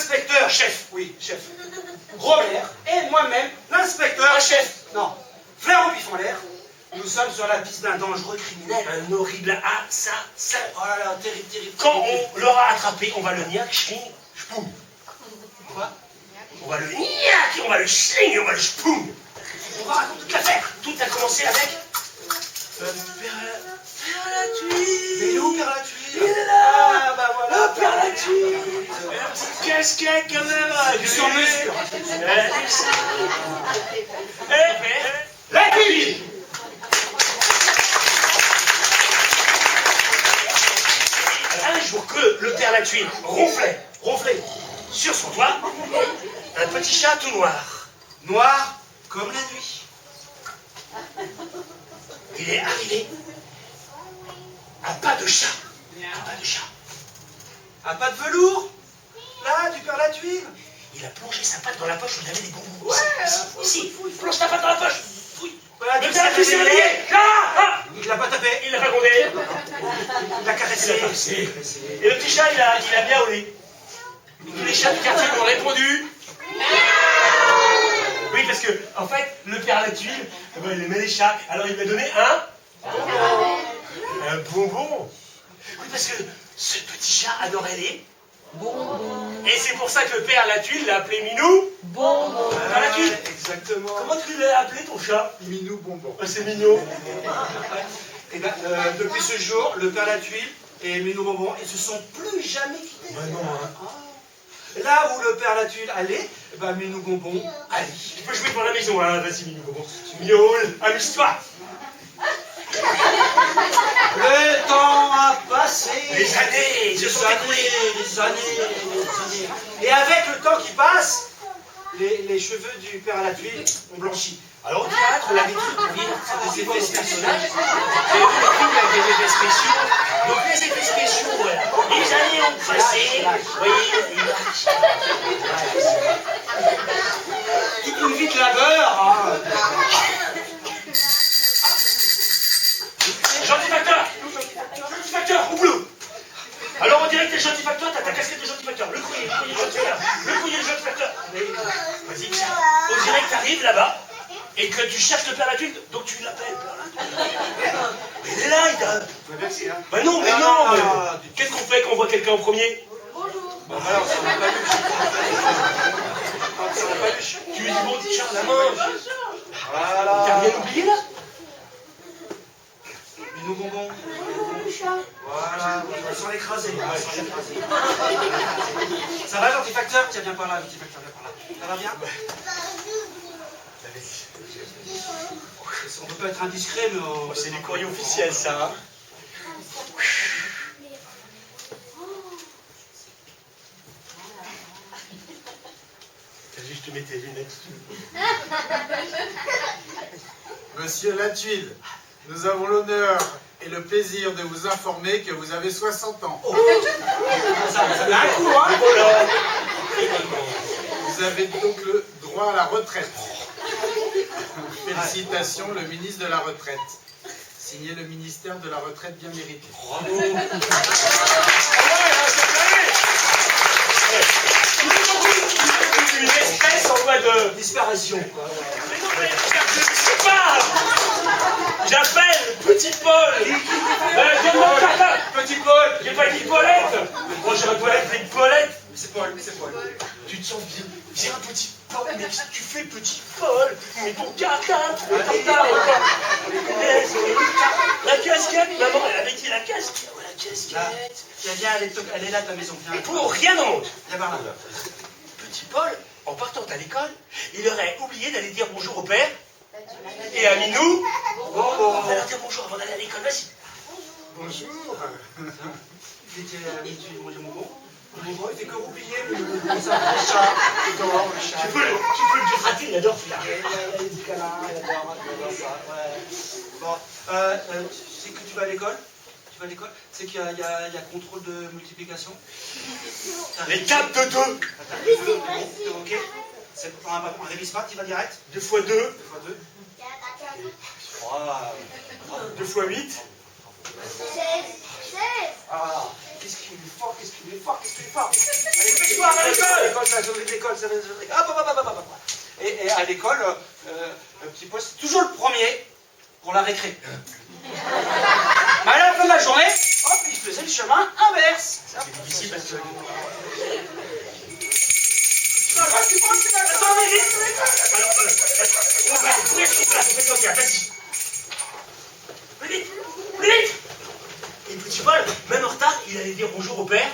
l'inspecteur chef, oui, chef, Robert, et moi-même, l'inspecteur chef, non, Flair au pif en l'air, nous sommes sur la piste d'un dangereux criminel. Un horrible assassin. Oh là là, terrible, terrible. Quand on l'aura attrapé, on va le niaque, schling, spoum. Quoi? On va le niaque, on va le schling, on va le spoum. On va raconter toute l'affaire. Tout a commencé avec... Père la tuile. Mais où Père la tuile? Il est là. Ah bah voilà. Père la tuile. Un petit casquette quand même. Du sur mesure. La tuile. Un jour que le père la tuile ronflait sur son toit, un petit chat tout noir. Noir comme la nuit. Il est arrivé à pas de chat. À pas de chat. Un pas de velours? Là, du Père la tuile? Il a plongé sa patte dans la poche où il avait des bonbons. Ouais, Ici, plonge ta patte dans la poche. Fouille. Voilà, Le tu père la sais, tuile s'est réveillé. réveillé. Ah. Il l'a pas tapé. Il l'a racondé. Il l'a caressé. Et le petit chat, il a miaulé. Tous les chats du quartier lui ont répondu. Oui, parce que, en fait, le père la tuile, il aimait les chats. Alors il lui a donné un bonbon. Oui, parce que ce petit chat adorait les bonbons. Et c'est pour ça que le père la tuile l'a appelé Minou. Bonbon. Père la tuile. Exactement. Comment tu l'as appelé ton chat? Minou bonbon. C'est mignon. Et ben, depuis ce jour, le Père la tuile et Minou bonbon, ils se sont plus jamais quittés. Bah non, hein. Là où le Père la tuile allait, ben Minou bonbon allait. Tu peux jouer pour la maison, hein. Vas-y, Minou bonbon. Miaule, amuse-toi. Le temps a passé. Les années se sont écoulées. Les années. Et avec le temps qui passe, les cheveux du Père à la tuile ont blanchi. Alors au théâtre, on avait dit pour vivre des effets spéciaux. J'ai vu des films avec des effets spéciaux. Donc les effets spéciaux, voilà. Les années ont passé. Vous voyez, Qui coule vite la beurre. Hein. Gentil facteur, au boulot. Alors on dirait que t'es gentil facteur, t'as ta casquette de gentil facteur. Le courrier de gentil facteur. Le courrier de gentil facteur. Vas-y, on dirait que t'arrives là-bas et que tu cherches le Père la tuile, donc tu l'appelles Père la tuile. Mais il est là, il t'a... Merci, hein. Bah non, mais non, mais... Qu'est-ce qu'on fait quand on voit quelqu'un en premier? Bonjour. Bon, alors, ça n'a pas lu. Ça n'a pas lu. Tu lui dis bon, tiens, la main. T'as Voilà. rien oublié là? Minou bonbon. Bonjour le chat. Voilà, sans l'écraser. Ça va, gentil facteur? Tiens, viens par là, gentil facteur, viens par là. Ça va bien? On peut pas être indiscret, mais C'est du courrier officiel, ça. Hein. T'as juste tu mets tes lunettes. Monsieur Latuile, nous avons l'honneur et le plaisir de vous informer que vous avez 60 ans. ça fait un coup, hein? Voilà. Vous avez donc le droit à la retraite. Félicitations, le ministre de la Retraite. Signé le ministère de la Retraite bien mérité. Bravo. Une espèce en voie de disparition. Mais non, mais je sais pas. J'appelle Petit Paul. Donne-moi le cartable. Petit Paul. J'ai pas dit Paulette. Moi j'aurais pas appelé Paulette. C'est Paul, c'est Paul. Tu te sens bien. C'est un petit Paul. Mais qu'est-ce que tu fais, Petit Paul? Mais ton cartable. Le cartable. La casquette. Maman, elle avait dit la casquette. Oh, la casquette. Viens, elle est là, ta maison. Viens. Pour rien au monde. Viens par là. Petit Paul, en partant à l'école, il aurait oublié d'aller dire bonjour au père et à Minou. Bonjour. On va leur dire bonjour avant d'aller à l'école, vas-y. Bonjour. Il était mon bonbon. Bonbon, il fait que roupiller, mais le ça, le chat. Il dort, le chat. Tu peux le dire rater, il adore celui-là. Il a dit câlin, il adore ça. Ouais. Bon, tu sais que tu vas à l'école? Tu vas à l'école? Tu sais qu'il y a contrôle de multiplication? Les tables de 2. Ok. On révise pas, tu vas direct? 2 fois 2. 2 fois 2. 3. 2 fois 8. 16. Ah. Qu'est-ce qu'il est fort, qu'est-ce qu'il est fort, qu'est-ce qu'il est fort. Allez, Dépêche-toi, va à l'école. ça va l'école, ça va l'école. Hop, hop, hop, hop, hop. Et à l'école, petit Paul, c'est toujours le premier pour la récré. Mais à la fin de la journée, hop, il faisait le chemin inverse. C'est difficile parce que... Attends, mais vite. Alors, on va courir sur place, on fait sauter, vas-y. Plus vite, plus vite. Et petit Paul, même en retard, il allait dire bonjour au père.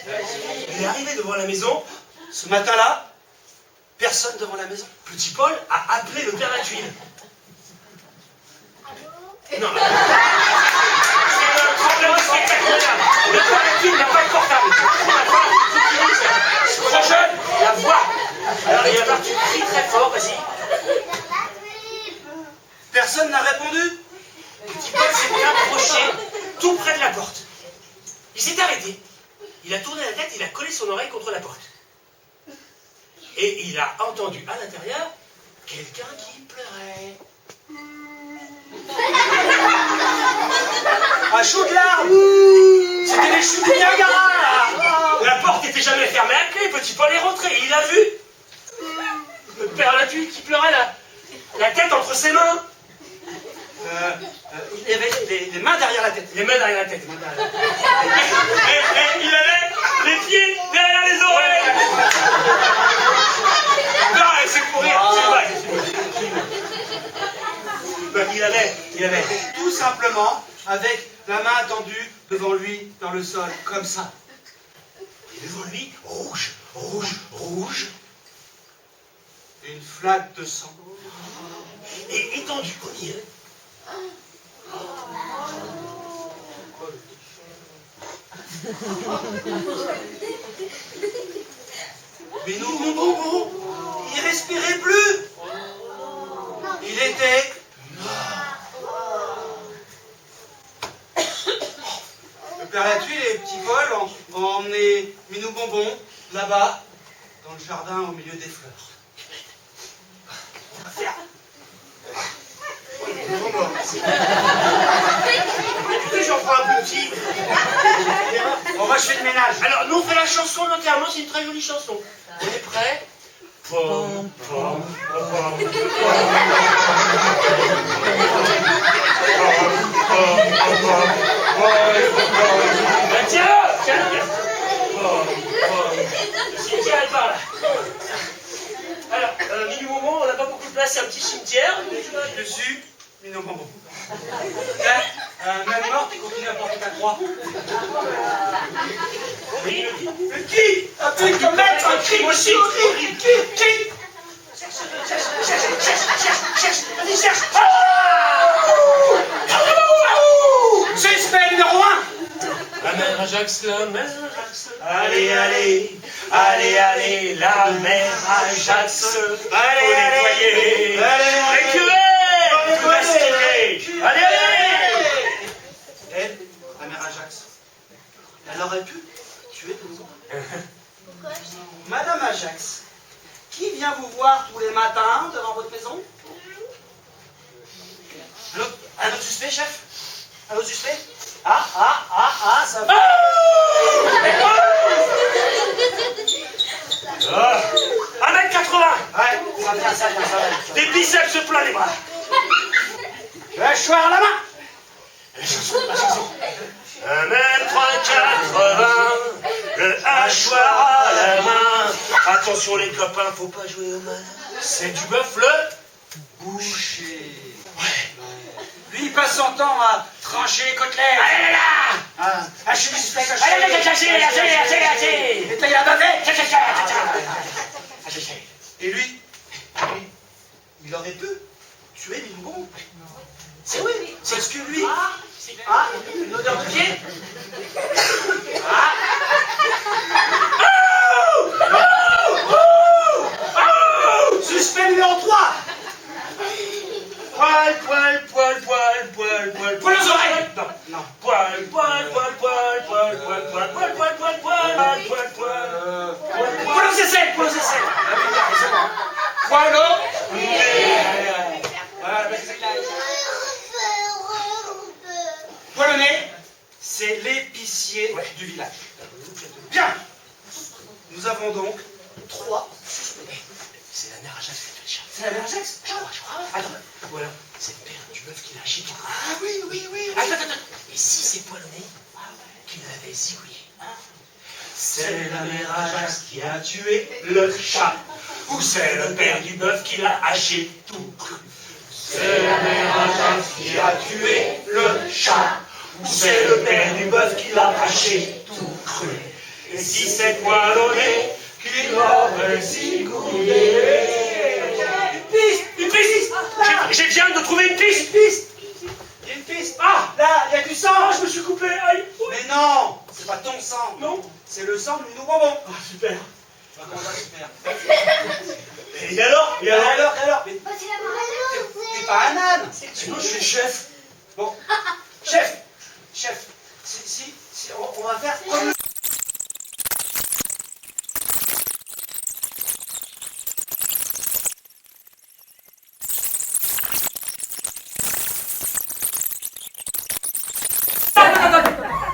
Il est arrivé devant la maison. Ce matin-là, personne devant la maison. Petit Paul a appelé le père Latuile. Non, c'est un problème de spectacle, madame. Le père Latuile n'a pas de portable. C'est trop jeune, la voix. Alors il a parti crie très fort, vas-y. Personne n'a répondu. Petit Paul s'est approché tout près de la porte. Il s'est arrêté. Il a tourné la tête, il a collé son oreille contre la porte. Et il a entendu à l'intérieur quelqu'un qui pleurait. À chaudes larmes. C'était les chutes du Niagara, là. La porte n'était jamais fermée à clé, petit Paul est rentré et il a vu le père Latuile qui pleurait la tête entre ses mains. Il avait les mains derrière la tête. Les mains derrière la tête. Et il avait les pieds derrière les oreilles. Non, c'est pour rire, c'est vrai. Il avait. Tout simplement avec la main tendue devant lui dans le sol, comme ça. Et devant lui, rouge, rouge, rouge. Une flaque de sang. Et étendu au milieu. Mais nous, mon bonbon, il respirait plus. Il était le père Latuile et petit Paul ont emmené Minou Bonbon là-bas, dans le jardin au milieu des fleurs. Écoutez, j'en prends un petit. Bon, moi je fais le ménage. Alors, nous on fait la chanson d'enterrement, c'est une très jolie chanson. On est prêts? Pom, pom, pom, tiens-le. Le cimetière est par là. Alors, Minou Bonbon, on n'a pas beaucoup de place, c'est un petit cimetière. Dessus, Minou Bonbon. Même mort, tu continues à porter ta croix. Oui. Mais qui a fait commettre un crime aussi horrible? Qui Cherche, vas-y, cherche. Suspect numéro 1. La mère Ajax, la mère Ajax. Allez, allez, allez, allez, la mère Ajax. Allez, allez, les curés, tout aspiré. Allez, allez. Elle, la mère Ajax, elle aurait pu tuer tout le monde. Madame Ajax, qui vient vous voir tous les matins devant votre maison? Un autre suspect, chef? Un autre suspect? Ça va. 1m80. Ouais, ça vient. Des biceps plein les bras. Le hachoir à la main. La chanson. 1m80, le hachoir à la main. Attention les copains, faut pas jouer au malin. C'est du bœuf le Boucher. Ouais. Lui, il passe son temps à trancher les côtelettes. Allez là. Hacher les steaks. Allez, hacher. Et tailler la bavette. Et lui, il aurait pu tuer Minou Bonbon. C'est oui. Parce que lui, une odeur de pied. Suspect numéro 3. Poil aux oreilles. Non. Poil. Poil aux aisselles. Poil au. Poil au nez, c'est l'épicier. policiers du village. Bien. Nous avons donc 3 suspects. C'est la mère Ajax qui a fait le chat. C'est la mère Ajax? Je crois. Attends, ou alors, c'est le père du bœuf qui l'a acheté. Ah oui. Attends. Et si c'est Poilonné qui l'avait zigouillé, hein? C'est la mère Ajax qui a tué le chat. Ou c'est le père du bœuf qui l'a haché tout cru. C'est la mère Ajax qui a tué le chat. Ou c'est le père du bœuf qui l'a haché tout cru. Et si c'est Poilonné qui l'aurait zigouillé. Une piste. Je viens de trouver une piste. Il y a une piste. Ah, là, il y a du sang. Je me suis coupé. Aïe. Mais non, c'est pas ton sang. Non. C'est le sang du nouveau bonbon. Ah, super. Bah, comment ça, super? Et alors Mais t'es pas un âne. Sinon, je suis chef. Bon, chef, si, on va faire comme...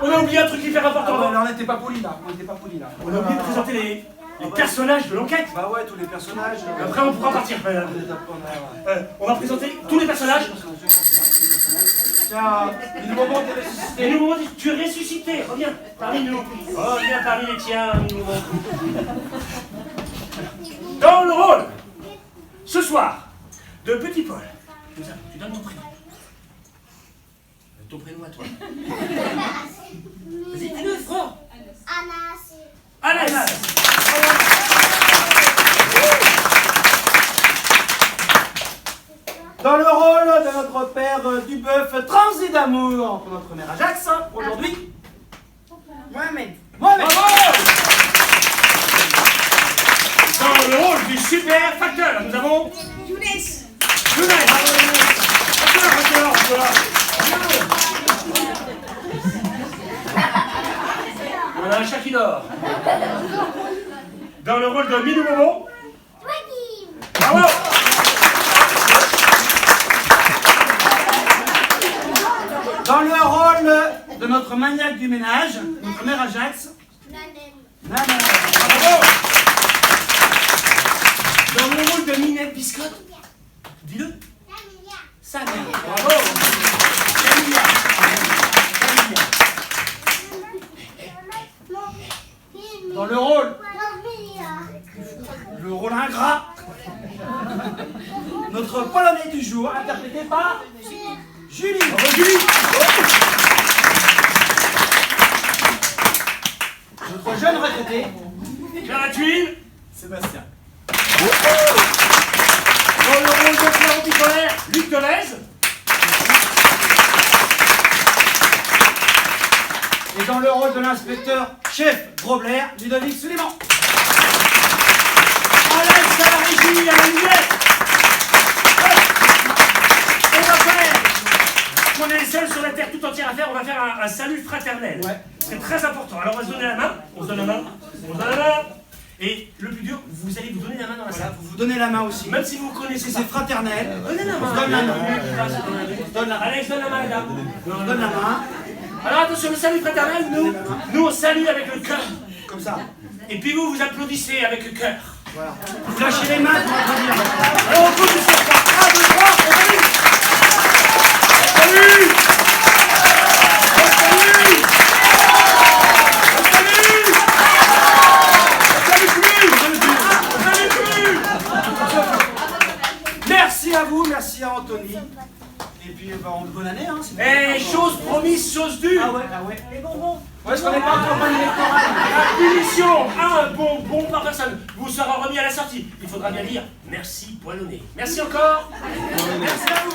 On a oublié un truc hyper important. on n'était pas poli là. On a oublié de présenter les personnages de l'enquête. Bah ouais, tous les personnages. Après, on pourra partir. On va présenter tous les personnages. Tiens, le moment t'es ressuscité. Et nous, on dit, tu es ressuscité. Reviens parmi nous. Reviens parmi les tiens. Dans le rôle, ce soir, de Petit Paul, tu donnes ton prénom. Ton prénom à toi. Vas-y, dis-le, fort. Anas. Dans le rôle de notre père du bœuf transi d'amour pour notre mère Ajax, aujourd'hui, Mohamed. Bravo. Dans le rôle du super facteur, nous avons Younes. Facteur, voilà. Voilà un chat qui dort. Dans le rôle de Minou Momo. Bravo. Dans le rôle de notre maniaque du ménage, notre mère Ajax, Nanem. Bravo. Dans le rôle de Minette Biscotte. Dis-le. Samia. Bravo. Samia. Dans le rôle ingrat, notre polonais du jour, interprété par Julie. Bravo Julie. Notre jeune retraité, Clara Tuile. Sébastien. Dans le rôle de Claire Anticolaire, Luc Delez. Et dans le rôle de l'inspecteur chef Grobler, Ludovic Suleiman. Alex à la régie, à la lumière. On va faire, on est les seuls sur la terre tout entière à faire, on va faire un salut fraternel. Ouais. C'est très important. Alors on va se donner la main, on se donne la main. Et le plus dur, vous allez vous donner la main dans la salle. Vous donnez la main aussi. Même si vous connaissez ça. C'est fraternel. Donnez la main. On se donne la main. Alex, donne la main, madame. On donne la main. Alors attention, le salut fraternel, nous on salue avec le cœur. Comme ça. Et puis vous applaudissez avec le cœur. Voilà. Vous lâchez les mains pour applaudir. Alors on compte jusqu'à 3. 1, 2, 3, on salue. Salut. Merci à vous, merci à Anthony. Et puis, bonne année, hein. Et chose promise, chose due. Ah ouais. Les bonbons. Ouais, est-ce qu'on n'est pas en campagne électorale? La punition, un bonbon par personne, vous sera remis à la sortie. Il faudra bien dire merci Poilonné. Merci encore. Merci à vous.